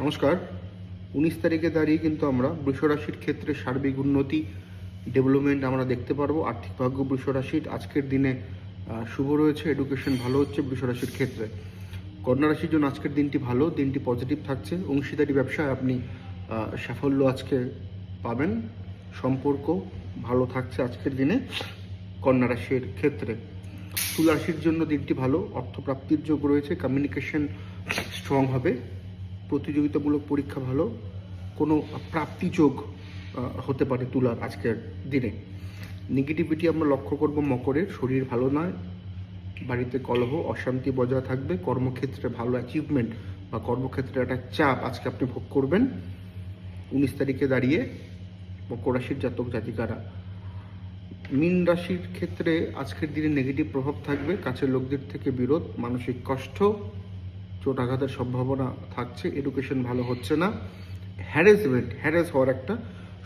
নমস্কার। 19 তারিখে দাঁড়িয়ে কিন্তু আমরা বৃষ রাশির ক্ষেত্রে সার্বিক উন্নতি, ডেভেলপমেন্ট আমরা দেখতে পারবো। আর্থিক ভাগ্য বৃষ রাশির আজকের দিনে শুভ রয়েছে। এডুকেশন ভালো হচ্ছে বৃষ রাশির ক্ষেত্রে। কন্যা রাশির জন্য আজকের দিনটি ভালো, দিনটি পজিটিভ থাকছে। অংশীদারি ব্যবসায় আপনি সাফল্য আজকে পাবেন। সম্পর্ক ভালো থাকছে আজকের দিনে কন্যা রাশির ক্ষেত্রে। তুলা রাশির জন্য দিনটি ভালো, অর্থপ্রাপ্তির যোগ রয়েছে, কমিউনিকেশন স্ট্রং হবে, প্রতিযোগিতামূলক পরীক্ষা ভালো, কোনো প্রাপ্তিযোগ হতে পারে তুলার আজকের দিনে। নেগেটিভিটি আমরা লক্ষ্য করব মকরের, শরীর ভালো নয়, বাড়িতে কলহ অশান্তি বজায় থাকবে, কর্মক্ষেত্রে ভালো অ্যাচিভমেন্ট বা কর্মক্ষেত্রে একটা চাপ আজকে আপনি ভোগ করবেন 19 তারিখে দাঁড়িয়ে মকর রাশির জাতক জাতিকারা। মীন রাশির ক্ষেত্রে আজকের দিনে নেগেটিভ প্রভাব থাকবে, কাছের লোকদের থেকে বিরোধ, মানসিক কষ্ট, চোট আঘাতের সম্ভাবনা থাকছে, এডুকেশন ভালো হচ্ছে না, হ্যারাস হওয়ার একটা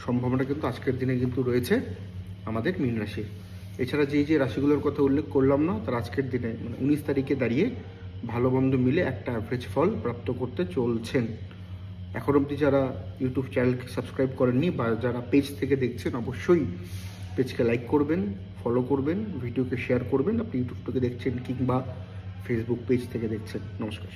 সম্ভাবনা কিন্তু আজকের দিনে কিন্তু রয়েছে আমাদের মীন রাশির। এছাড়া যে রাশিগুলোর কথা উল্লেখ করলাম না, তার আজকের দিনে 19 তারিখে দাঁড়িয়ে ভালো মন্দ মিলে একটা অ্যাভারেজ ফল প্রাপ্ত করতে চলছেন। এখন অবধি যারা ইউটিউব চ্যানেলকে সাবস্ক্রাইব করেননি বা যারা পেজ থেকে দেখছেন, অবশ্যই পেজকে লাইক করবেন, ফলো করবেন, ভিডিওকে শেয়ার করবেন। আপনি ইউটিউব থেকে দেখছেন কিংবা ফেসবুক পেজ থেকে দেখছেন। নমস্কার।